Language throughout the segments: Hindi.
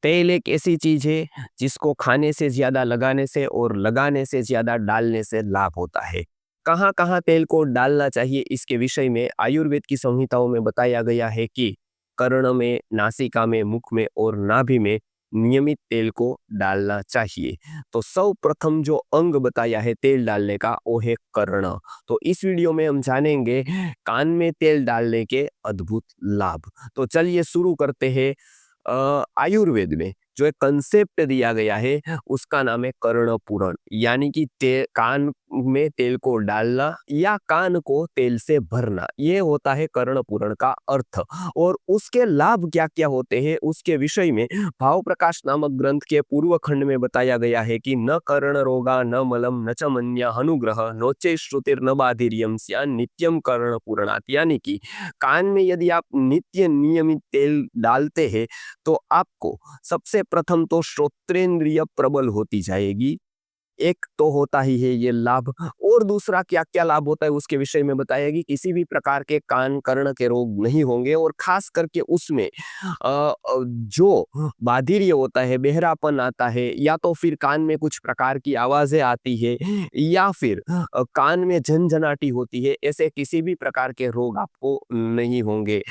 तेल एक ऐसी चीज है जिसको खाने से ज्यादा लगाने से और लगाने से ज्यादा डालने से लाभ होता है। कहाँ कहाँ तेल को डालना चाहिए इसके विषय में आयुर्वेद की संहिताओं में बताया गया है कि कर्ण में, नासिका में, मुख में और नाभि में नियमित तेल को डालना चाहिए। तो सर्वप्रथम जो अंग बताया है तेल डालने का वो है कर्ण। तो इस वीडियो में हम जानेंगे कान में तेल डालने के अद्भुत लाभ। तो चलिए शुरू करते हैं। आयुर्वेद में जो एक कंसेप्ट दिया गया है उसका नाम है कर्ण पूरण, यानी कि कान में तेल को डालना या कान को तेल से भरना, ये होता है कर्ण पूरण का अर्थ। और उसके लाभ क्या क्या होते हैं उसके विषय में भाव प्रकाश नामक ग्रंथ के पूर्व खंड में बताया गया है कि न कर्ण रोगा न मलम न च मन्या हनुग्रह नोचे श्रुतिर न बाधिर्यम स्या नित्यम कर्ण पूरणात्, यानी कि कान में यदि आप नित्य नियमित तेल डालते हैं तो आपको सबसे प्रथम तो श्रोत्रेंद्रिय प्रबल होती जाएगी। एक तो होता ही है ये लाभ, और दूसरा क्या क्या लाभ होता है उसके विषय में बताया कि किसी भी प्रकार के कान कर्ण के रोग नहीं होंगे, और खास करके उसमें जो बाधिर्य होता है, बहरापन आता है, या तो फिर कान में कुछ प्रकार की आवाजें आती है, या फिर कान में झनझनाटी होती है, ऐसे किसी भी प्रकार के रोग आपको नहीं होंगे।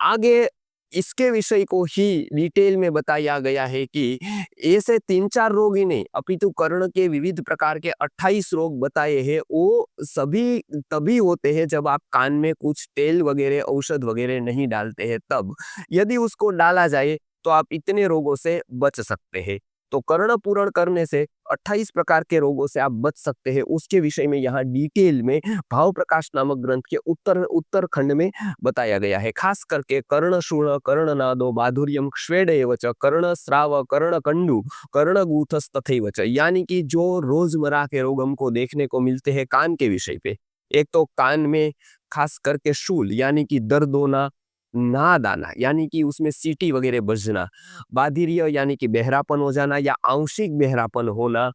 आगे इसके विषय को ही डिटेल में बताया गया है कि ऐसे 3-4 रोग ही नहीं अपितु कर्ण के विविध प्रकार के 28 रोग बताए हैं, वो सभी तभी होते हैं जब आप कान में कुछ तेल वगैरह औषध वगैरह नहीं डालते हैं। तब यदि उसको डाला जाए तो आप इतने रोगों से बच सकते हैं। तो कर्ण पूरण करने से 28 प्रकार के रोगों से आप बच सकते हैं, उसके विषय में यहाँ डिटेल में भाव प्रकाश नामक ग्रंथ के उत्तर उत्तर खंड में बताया गया है। खास करके कर्ण शूर्ण, कर्ण नादो, माधुर्यम, श्वेड एव च, कर्ण स्राव, कर्ण कंडु, कर्ण गूथस तथैव च, यानी कि जो रोजमर्रा के रोग हमको देखने को मिलते हैं कान के विषय पे, एक तो कान में खास करके शूल यानी कि दर्द होना, नाद आना यानी कि उसमें सीटी वगैरह बजना, बाधिर्य यानी कि बहरापन हो जाना या आंशिक बहरापन होना,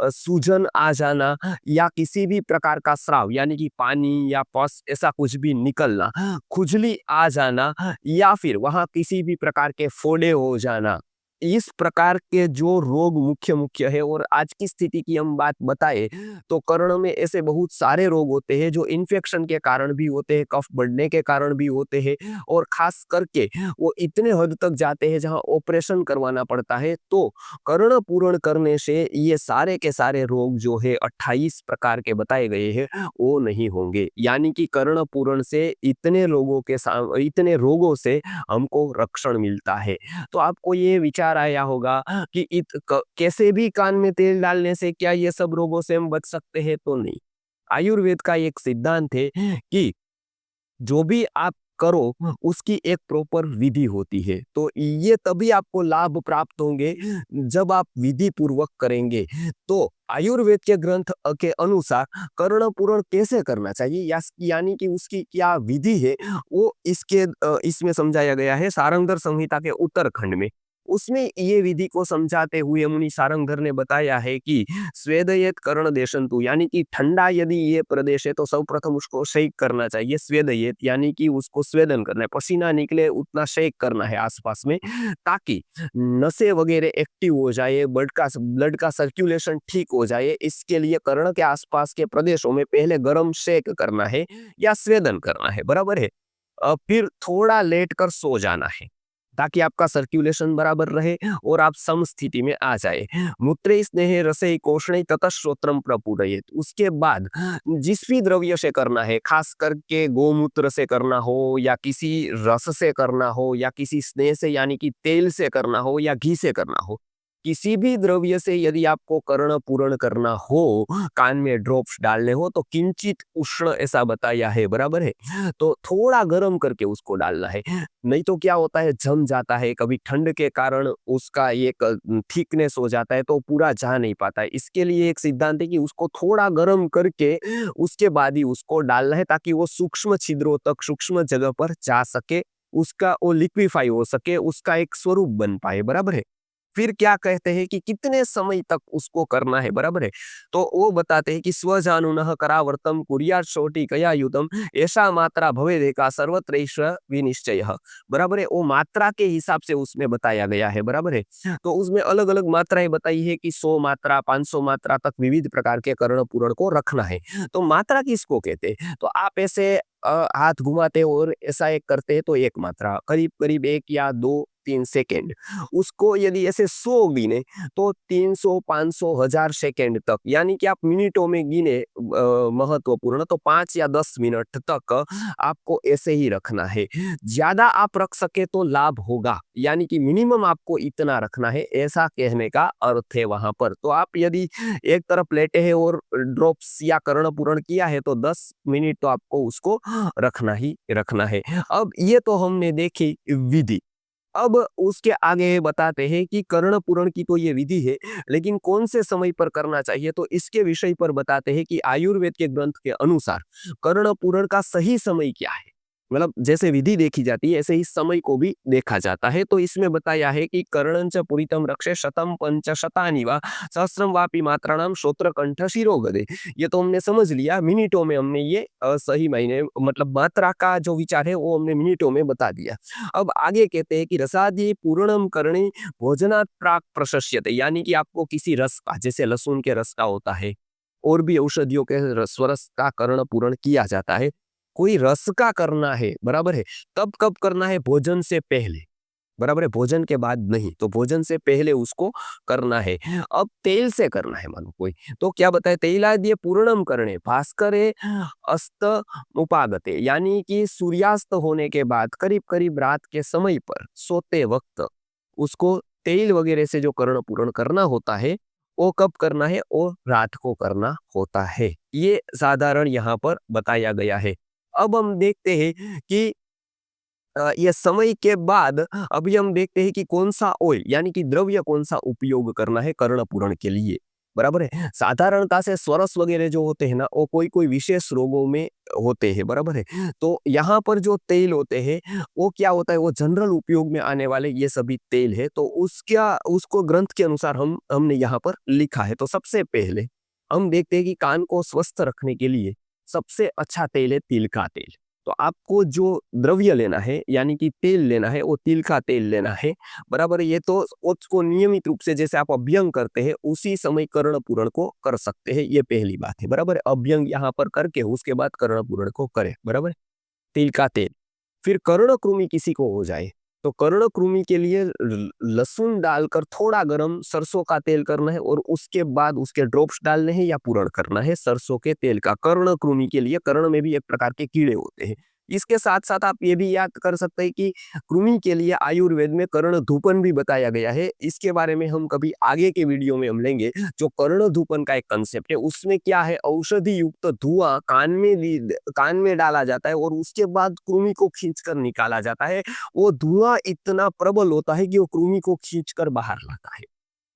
सूजन आ जाना, या किसी भी प्रकार का स्राव यानी कि पानी या पस ऐसा कुछ भी निकलना, खुजली आ जाना, या फिर वहां किसी भी प्रकार के फोड़े हो जाना, इस प्रकार के जो रोग मुख्य मुख्य है। और आज की स्थिति की हम बात बताए तो कर्ण में ऐसे बहुत सारे रोग होते हैं जो इन्फेक्शन के कारण भी होते हैं, कफ बढ़ने के कारण भी होते हैं, और खास करके वो इतने हद तक जाते हैं जहां ऑपरेशन करवाना पड़ता है। तो कर्ण पूरण करने से ये सारे के सारे रोग जो है 28 प्रकार के बताए गए हैं वो नहीं होंगे, यानी कि कर्ण पूरण से इतने रोगों से हमको रक्षण मिलता है। तो आपको ये विचार आया होगा कि कैसे भी कान में तेल डालने से क्या ये सब रोगों से हम बच सकते हैं? तो नहीं। आयुर्वेद का एक सिद्धांत है कि जो भी आप करो उसकी एक प्रॉपर विधि होती है। तो ये तभी आपको लाभ प्राप्त होंगे जब आप विधि पूर्वक करेंगे। तो आयुर्वेद के ग्रंथ के अनुसार कर्ण पूरण कैसे करना चाहिए या यानी कि उसकी क्या विधि है, वो इसमें समझाया गया है सारंगधर संहिता के उत्तरखंड में। उसमें ये विधि को समझाते हुए मुनि सारंगधर ने बताया है कि स्वेदयेत कर्ण देशंतु, यानी कि ठंडा यदि ये प्रदेश है तो सर्वप्रथम उसको शेक करना चाहिए। स्वेदयेत यानी कि उसको स्वेदन करना है, पसीना निकले उतना शेक करना है आसपास में, ताकि नसें वगैरह एक्टिव हो जाए, ब्लड का सर्कुलेशन ठीक हो जाए। इसके लिए कर्ण के आसपास के प्रदेशों में पहले गर्म शेक करना है या स्वेदन करना है, बराबर है। फिर थोड़ा लेट कर सो जाना है ताकि आपका सर्कुलेशन बराबर रहे और आप सम स्थिति में आ जाए। मूत्रे स्नेह रसे कोष्णे ततः श्रोत्रम प्रपूरयेत। उसके बाद जिस भी द्रव्य से करना है, खास करके गोमूत्र से करना हो या किसी रस से करना हो या किसी स्नेह से यानी कि तेल से करना हो या घी से करना हो, किसी भी द्रव्य से यदि आपको कर्ण पूरण करना हो, कान में ड्रॉप्स डालने हो, तो किंचित उष्ण ऐसा बताया है, बराबर है। तो थोड़ा गर्म करके उसको डालना है, नहीं तो क्या होता है जम जाता है, कभी ठंड के कारण उसका एक थिकनेस हो जाता है तो पूरा जा नहीं पाता है। इसके लिए एक सिद्धांत है कि उसको थोड़ा गर्म करके उसके बाद ही उसको डालना है ताकि वो सूक्ष्म छिद्रों तक, सूक्ष्म जगह पर जा सके, उसका वो लिक्विफाई हो सके, उसका एक स्वरूप बन पाए, बराबर है। फिर क्या कहते हैं कि कितने समय तक उसको करना है, बराबर है। तो वो बताते हैं कि स्वजानुनः करावर्तम कुर्यात् शोटिकयायुधम ऐसा मात्रा भवेदेका सर्वत्रैष विनिश्चयः, बराबर है। वो मात्रा के हिसाब से उसमें बताया गया है, बराबर है। तो उसमें अलग अलग मात्राएं बताई है कि 100 मात्रा 500 मात्रा तक विविध प्रकार के कर्ण पूरण को रखना है। तो मात्रा किसको कहते हैं? तो आप ऐसे हाथ घुमाते और ऐसा एक करते हैं तो एक मात्रा करीब करीब 1 या 2 3 सेकेंड, उसको यदि ऐसे 100 गिने तो 300 500 1000 सेकेंड तक, यानी कि आप मिनटों में गिने महत्वपूर्ण, तो 5 या 10 मिनट तक आपको ऐसे ही रखना है। ज्यादा आप रख सके तो लाभ होगा, यानी कि मिनिमम आपको इतना रखना है, ऐसा कहने का अर्थ है वहां पर। तो आप यदि एक तरफ लेटे हैं और ड्रॉप्स या कर्ण पूरण किया है तो 10 मिनट तो आपको उसको रखना ही रखना है। अब ये तो हमने देखी विधि। अब उसके आगे बताते हैं कि कर्ण पूरण की तो ये विधि है, लेकिन कौन से समय पर करना चाहिए, तो इसके विषय पर बताते हैं कि आयुर्वेद के ग्रंथ के अनुसार कर्ण पूरण का सही समय क्या है। मतलब जैसे विधि देखी जाती है ऐसे ही समय को भी देखा जाता है। तो इसमें बताया है कि कर्णंच पुरितम रक्षे शतम पंच शतानि वा सहस्रम वापि मात्राणाम श्रोत्र कंठ शिरोगदे। ये तो हमने समझ लिया, मिनटों में हमने ये सही मायने मतलब मात्रा का जो विचार है वो हमने मिनटों में बता दिया। अब आगे कहते हैं कि रसादी पूर्णम करणे भोजनात् प्राक प्रशस्यते, यानी कि आपको किसी रस का, जैसे लहसुन के रस का होता है और भी औषधियों के स्वरस का कर्ण पूरण किया जाता है, कोई रस का करना है, बराबर है, तब कब करना है? भोजन से पहले, बराबर है, भोजन के बाद नहीं। तो भोजन से पहले उसको करना है। अब तेल से करना है मानो कोई, तो क्या बताए? तेलाद्य पूर्णम करणे भास्करे अस्त उपागते, यानी कि सूर्यास्त होने के बाद करीब करीब रात के समय पर सोते वक्त उसको तेल वगैरह से जो कर्ण पूरण करना होता है, वो कब करना है? वो रात को करना होता है। ये साधारण यहाँ पर बताया गया है। अब हम देखते हैं कि ये समय के बाद अभी हम देखते हैं कि कौन सा ऑयल, यानी कि द्रव्य कौन सा उपयोग करना है कर्ण पूरण के लिए, बराबर है। साधारणता से स्वरस वगैरह जो होते हैं ना, वो कोई कोई विशेष रोगों में होते हैं, बराबर है। तो यहाँ पर जो तेल होते हैं वो क्या होता है? वो जनरल उपयोग में आने वाले ये सभी तेल है। तो उसका उसको ग्रंथ के अनुसार हमने यहाँ पर लिखा है। तो सबसे पहले हम देखते हैं कि कान को स्वस्थ रखने के लिए सबसे अच्छा तेल है तिल का तेल। तो आपको जो द्रव्य लेना है, यानी कि तेल लेना है, वो तिल का तेल लेना है, बराबर है। ये तो उसको नियमित रूप से जैसे आप अभ्यंग करते हैं उसी समय कर्ण पूरण को कर सकते हैं, ये पहली बात है, बराबर है। अभ्यंग यहाँ पर करके उसके बाद कर्ण पूरण को करें, बराबर है। तिल का तेल। फिर कर्ण कृमि किसी को हो जाए तो कर्ण कृमि के लिए लहसुन डालकर थोड़ा गरम सरसों का तेल करना है और उसके बाद उसके ड्रॉप्स डालने हैं या पूरण करना है सरसों के तेल का। कर्ण कृमि के लिए, कर्ण में भी एक प्रकार के कीड़े होते हैं। इसके साथ साथ आप ये भी याद कर सकते हैं कि कृमि के लिए आयुर्वेद में कर्ण धूपन भी बताया गया है। इसके बारे में हम कभी आगे के वीडियो में हम लेंगे। जो कर्ण धूपन का एक कंसेप्ट है उसमें क्या है, औषधि युक्त धुआं कान में डाला जाता है और उसके बाद कृमि को खींचकर निकाला जाता है। वो धुआं इतना प्रबल होता है कि वो कृमि को खींचकर बाहर लाता है,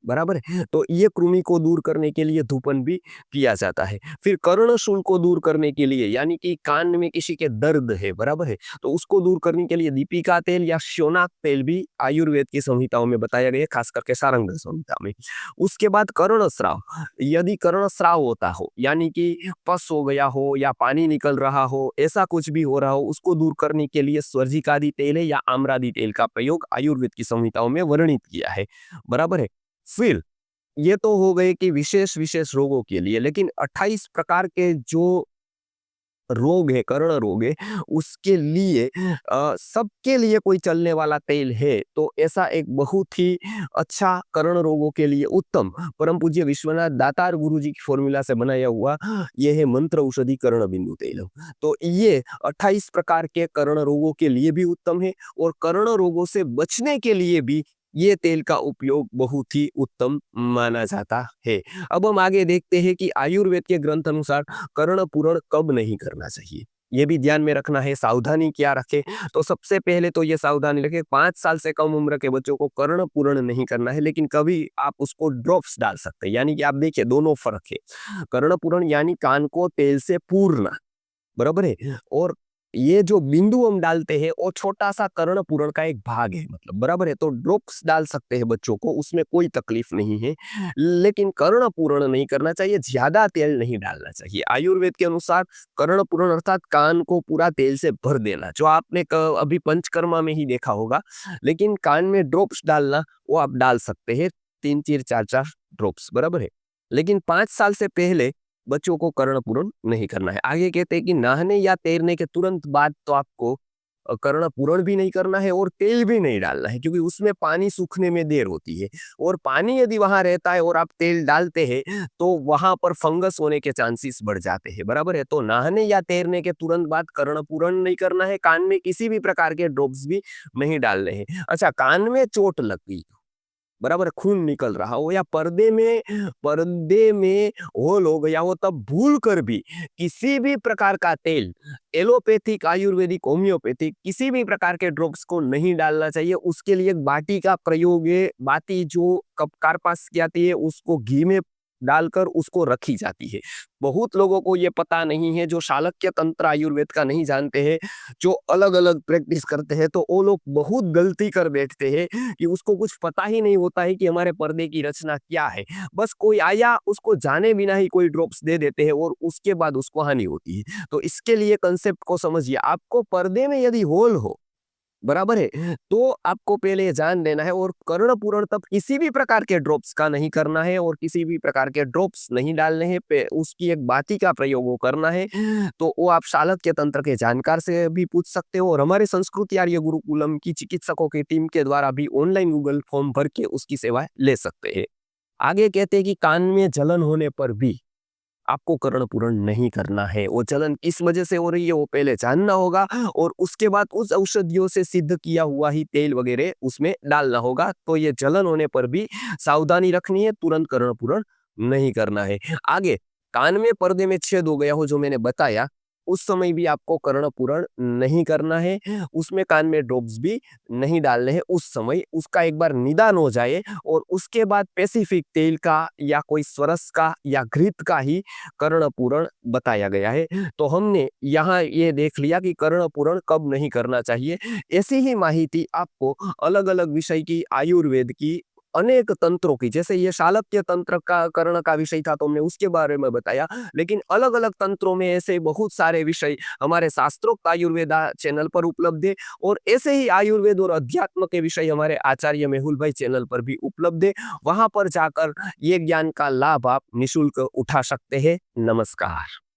बराबर है। तो ये कृमि को दूर करने के लिए धूपन भी किया जाता है। फिर कर्णशूल को दूर करने के लिए, यानी कि कान में किसी के दर्द है, बराबर है, तो उसको दूर करने के लिए दीपिका तेल या श्योनाक तेल भी आयुर्वेद की संहिताओं में बताया गया है, खास करके सारंग संहिता में। उसके बाद कर्णस्राव, यदि कर्णस्राव होता हो, यानी कि पस हो गया हो या पानी निकल रहा हो, ऐसा कुछ भी हो रहा हो, उसको दूर करने के लिए स्वर्जिकादि तेल है या आम्रादि तेल का प्रयोग आयुर्वेद की संहिताओं में वर्णित किया है, बराबर है। फिर ये तो हो गए कि विशेष विशेष रोगों के लिए, लेकिन 28 प्रकार के जो रोग है, कर्ण रोग है, उसके लिए सबके लिए कोई चलने वाला तेल है तो ऐसा एक बहुत ही अच्छा कर्ण रोगों के लिए उत्तम परम पूज्य विश्वनाथ दातार गुरु जी की फॉर्मूला से बनाया हुआ ये है मंत्र औषधि कर्ण बिंदु तेल। तो ये 28 प्रकार के कर्ण रोगों के लिए भी उत्तम है और कर्ण रोगों से बचने के लिए भी ये तेल का उपयोग बहुत ही उत्तम माना जाता है। अब हम आगे देखते हैं कि आयुर्वेद के ग्रंथ अनुसार कर्ण पूरण कब नहीं करना चाहिए, ये भी ध्यान में रखना है। सावधानी क्या रखें, तो सबसे पहले तो ये सावधानी रखें 5 साल से कम उम्र के बच्चों को कर्ण पूरण नहीं करना है, लेकिन कभी आप उसको ड्रॉप्स डाल सकते हैं, यानी कि आप देखिए दोनों फर्क है। कर्ण पूरण यानी कान को तेल से पूरना, बराबर है, और ये जो बिंदु हम डालते हैं वो छोटा-सा कर्णपूरण का एक भाग है मतलब बराबर है? तो ड्रॉप्स डाल सकते हैं बच्चों को उसमें कोई तकलीफ नहीं है। लेकिन कर्णपूरण नहीं करना चाहिए, ज़्यादा तेल नहीं डालना चाहिए। आयुर्वेद के अनुसार कर्णपूरण अर्थात कान को पूरा तेल से भर देना, जो आपने अभी पंचकर्मा में ही देखा होगा। लेकिन कान में ड्रॉप्स डालना वो आप डाल सकते हैं 3-3 4-4 ड्रॉप्स बराबर है? लेकिन 5 साल से पहले बच्चों को कर्णपूरण नहीं करना है। आगे कहते हैं कि नहाने या तैरने के तुरंत बाद तो आपको कर्णपूरण भी नहीं करना है और तेल भी नहीं डालना है क्योंकि उसमें पानी सूखने में देर होती है और पानी यदि वहां रहता है और आप तेल डालते हैं तो वहां पर फंगस होने के चांसेस बढ़ जाते हैं बराबर है। तो नहाने या तैरने के तुरंत बाद कर्णपूरण नहीं करना है, कान में किसी भी प्रकार के ड्रॉप्स भी नहीं डालने हैं। अच्छा, कान में चोट लग गई बराबर है, खून निकल रहा हो या पर्दे में होल हो गया हो, तब भूल कर भी किसी भी प्रकार का तेल एलोपैथिक आयुर्वेदिक होम्योपैथिक किसी भी प्रकार के ड्रॉप्स को नहीं डालना चाहिए। उसके लिए एक बाटी का प्रयोग है। बाटी जो कप कार्पास की आती है उसको घी में डालकर उसको रखी जाती है। बहुत लोगों को ये पता नहीं है, जो शालक्य तंत्र आयुर्वेद का नहीं जानते हैं, जो अलग-अलग प्रैक्टिस करते हैं, तो वो लोग बहुत गलती कर बैठते हैं कि उसको कुछ पता ही नहीं होता है कि हमारे पर्दे की रचना क्या है। बस कोई आया उसको जाने बिना ही कोई ड्रॉप्स दे देते हैं और उसके बाद उसको हानि होती है। तो इसके लिए कांसेप्ट को समझिए, आपको पर्दे में यदि होल हो बराबर है, तो आपको पहले ये जान लेना है और कर्णपूरण तब किसी भी प्रकार के ड्रॉप्स का नहीं करना है और किसी भी प्रकार के ड्रॉप्स नहीं डालने हैं। उसकी एक बाती का प्रयोग वो करना है। तो वो आप शालक्य तंत्र के जानकार से भी पूछ सकते हो और हमारे संस्कृति आर्य गुरुकुलम की चिकित्सकों की टीम के द्वारा भी ऑनलाइन गूगल फॉर्म भर के उसकी सेवा ले सकते हैं। आगे कहते हैं कि कान में जलन होने पर भी आपको कर्णपूरण नहीं करना है। वो जलन किस वजह से हो रही है वो पहले जानना होगा और उसके बाद उस औषधियों से सिद्ध किया हुआ ही तेल वगैरह उसमें डालना होगा। तो ये जलन होने पर भी सावधानी रखनी है, तुरंत कर्णपूरण नहीं करना है। आगे कान में पर्दे में छेद हो गया हो जो मैंने बताया, उस समय भी आपको कर्णपूरण नहीं करना है। उसमें कान में ड्रॉप्स भी नहीं डालने हैं उस समय। उसका एक बार निदान हो जाए और उसके बाद पैसिफिक तेल का या कोई स्वरस का या घृत का ही कर्णपूरण बताया गया है। तो हमने यहाँ ये देख लिया कि कर्णपूरण कब नहीं करना चाहिए। ऐसी ही माहिती आपको अलग-अलग विषय की आयुर्वेद की अनेक तंत्रों की, जैसे ये शालक्य तंत्र का कर्ण का विषय था तो हमने उसके बारे में बताया, लेकिन अलग-अलग तंत्रों में ऐसे बहुत सारे विषय हमारे शास्त्रोक्त आयुर्वेदा चैनल पर उपलब्ध है और ऐसे ही आयुर्वेद और अध्यात्म के विषय हमारे आचार्य मेहुल भाई चैनल पर भी उपलब्ध है। वहां पर जाकर ये ज्ञान का लाभ आप निःशुल्क उठा सकते हैं। नमस्कार।